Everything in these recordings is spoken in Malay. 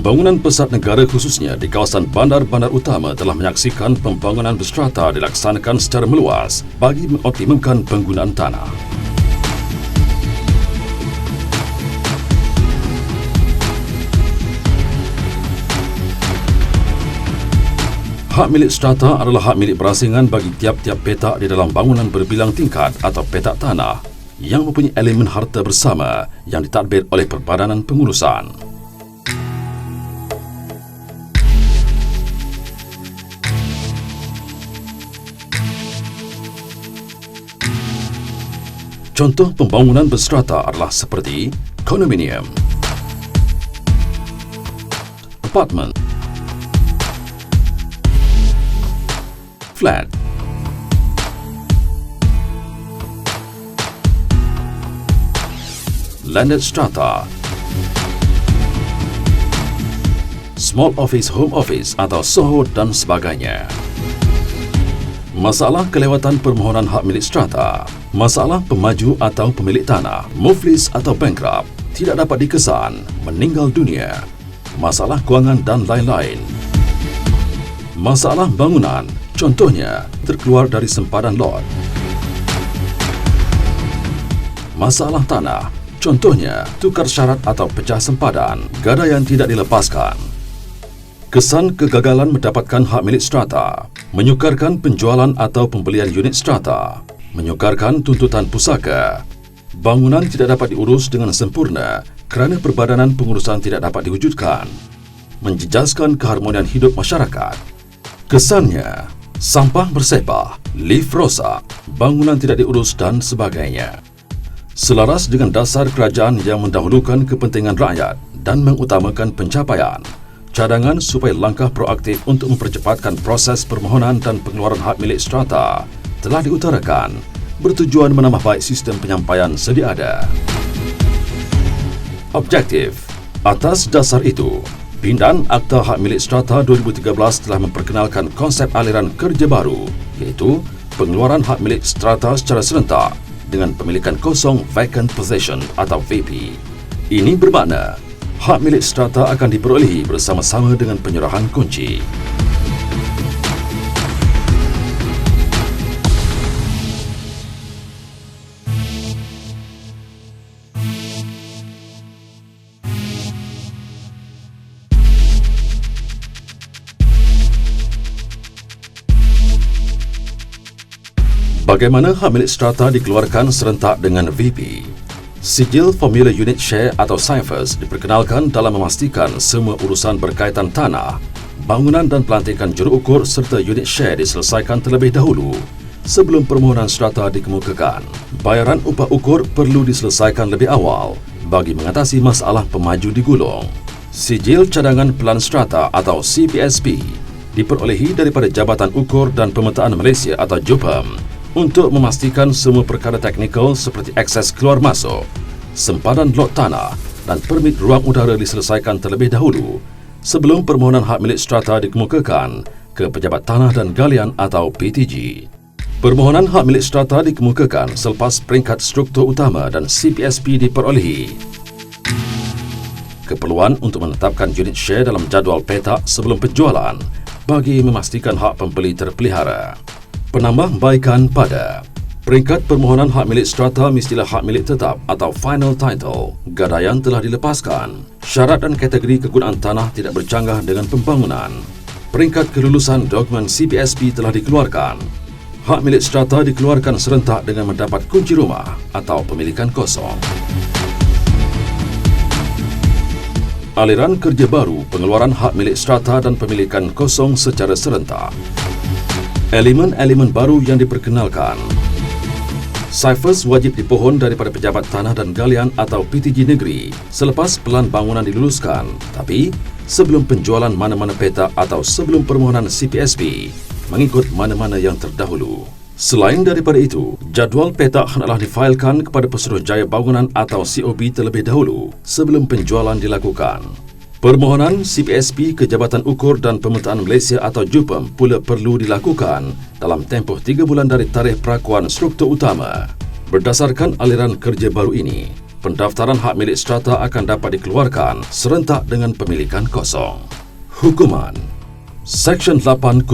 Pembangunan pesat negara khususnya di kawasan bandar-bandar utama telah menyaksikan pembangunan berstrata dilaksanakan secara meluas bagi mengoptimumkan penggunaan tanah. Hak milik strata adalah hak milik berasingan bagi tiap-tiap petak di dalam bangunan berbilang tingkat atau petak tanah yang mempunyai elemen harta bersama yang ditadbir oleh Perbadanan Pengurusan. Contoh pembangunan berstrata adalah seperti kondominium, apartmen, flat, landed strata, small office, home office atau SOHO dan sebagainya. Masalah kelewatan permohonan hak milik strata, masalah pemaju atau pemilik tanah, muflis atau bankrupt, tidak dapat dikesan, meninggal dunia, masalah kewangan dan lain-lain. Masalah bangunan, contohnya terkeluar dari sempadan lot. Masalah tanah, contohnya tukar syarat atau pecah sempadan, gadaian tidak dilepaskan. Kesan kegagalan mendapatkan hak milik strata, menyukarkan penjualan atau pembelian unit strata, menyukarkan tuntutan pusaka, bangunan tidak dapat diurus dengan sempurna kerana Perbadanan Pengurusan tidak dapat diwujudkan, menjejaskan keharmonian hidup masyarakat. Kesannya, sampah bersepah, lift rosak, bangunan tidak diurus dan sebagainya. Selaras dengan dasar kerajaan yang mendahulukan kepentingan rakyat dan mengutamakan pencapaian, cadangan supaya langkah proaktif untuk mempercepatkan proses permohonan dan pengeluaran hak milik strata telah diutarakan bertujuan menambah baik sistem penyampaian sedia ada. Objektif. Atas dasar itu, Pindaan Akta Hak Milik Strata 2013 telah memperkenalkan konsep aliran kerja baru, iaitu pengeluaran hak milik strata secara serentak dengan pemilikan kosong vacant possession atau VP. Ini bermakna hak milik strata akan diperolehi bersama-sama dengan penyerahan kunci. Bagaimana hak milik strata dikeluarkan serentak dengan VP? Sijil Formula Unit Share atau SIFUS diperkenalkan dalam memastikan semua urusan berkaitan tanah, bangunan dan pelantikan juru ukur serta unit share diselesaikan terlebih dahulu sebelum permohonan strata dikemukakan. Bayaran upah ukur perlu diselesaikan lebih awal bagi mengatasi masalah pemaju digulung. Sijil Cadangan Pelan Strata atau CPSP diperolehi daripada Jabatan Ukur dan Pemetaan Malaysia atau JUPAM untuk memastikan semua perkara teknikal seperti akses keluar masuk, sempadan lot tanah dan permit ruang udara diselesaikan terlebih dahulu sebelum permohonan hak milik strata dikemukakan ke Pejabat Tanah dan Galian atau PTG. Permohonan hak milik strata dikemukakan selepas peringkat struktur utama dan CPSP diperolehi. Keperluan untuk menetapkan unit share dalam jadual petak sebelum penjualan bagi memastikan hak pembeli terpelihara. Penambahbaikan pada peringkat permohonan hak milik strata mestilah hak milik tetap atau final title. Gadaian telah dilepaskan. Syarat dan kategori kegunaan tanah tidak bercanggah dengan pembangunan. Peringkat kelulusan dokumen CPSP telah dikeluarkan. Hak milik strata dikeluarkan serentak dengan mendapat kunci rumah atau pemilikan kosong. Aliran kerja baru pengeluaran hak milik strata dan pemilikan kosong secara serentak. Elemen-elemen baru yang diperkenalkan. SIFUS wajib dipohon daripada Pejabat Tanah dan Galian atau PTG Negeri selepas pelan bangunan diluluskan, tapi sebelum penjualan mana-mana petak atau sebelum permohonan CPSP mengikut mana-mana yang terdahulu. Selain daripada itu, jadual petak hendaklah difailkan kepada Pesuruhjaya Bangunan atau COB terlebih dahulu sebelum penjualan dilakukan. Permohonan CPSP ke Jabatan Ukur dan Pemetaan Malaysia atau JUPAM pula perlu dilakukan dalam tempoh 3 bulan dari tarikh perakuan struktur utama. Berdasarkan aliran kerja baru ini, pendaftaran hak milik strata akan dapat dikeluarkan serentak dengan pemilikan kosong. Hukuman Seksyen 8-7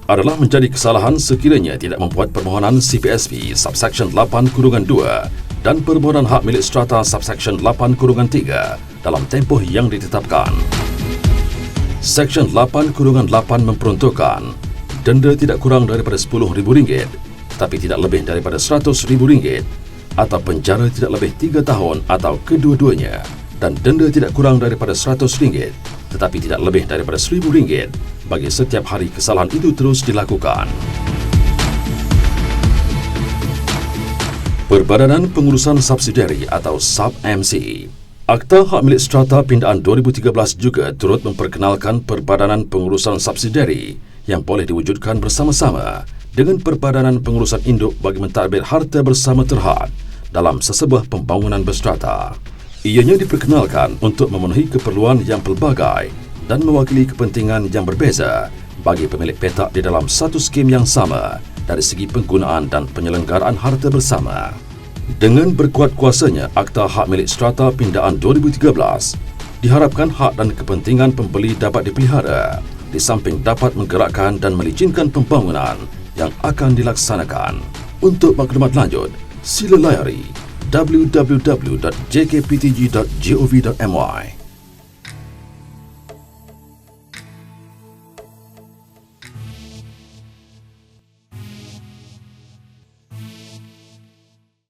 adalah menjadi kesalahan sekiranya tidak membuat permohonan CPSP Subseksyen 8-2 dan permohonan hak milik strata Subseksyen 8-3 dalam tempoh yang ditetapkan. Seksyen 8-8 memperuntukkan denda tidak kurang daripada RM10,000 tetapi tidak lebih daripada RM100,000 atau penjara tidak lebih 3 tahun atau kedua-duanya, dan denda tidak kurang daripada RM100 tetapi tidak lebih daripada RM1,000 bagi setiap hari kesalahan itu terus dilakukan. Perbadanan Pengurusan Subsidiari atau Sub-MC. Akta Hak Milik Strata Pindaan 2013 juga turut memperkenalkan Perbadanan Pengurusan Subsidiari yang boleh diwujudkan bersama-sama dengan Perbadanan Pengurusan Induk bagi mentadbir harta bersama terhad dalam sesebuah pembangunan berstrata. Ianya diperkenalkan untuk memenuhi keperluan yang pelbagai dan mewakili kepentingan yang berbeza bagi pemilik petak di dalam satu skim yang sama dari segi penggunaan dan penyelenggaraan harta bersama. Dengan berkuat kuasanya Akta Hak Milik Strata Pindaan 2013, diharapkan hak dan kepentingan pembeli dapat dipelihara di samping dapat menggerakkan dan melicinkan pembangunan yang akan dilaksanakan. Untuk maklumat lanjut, sila layari www.jkptg.gov.my.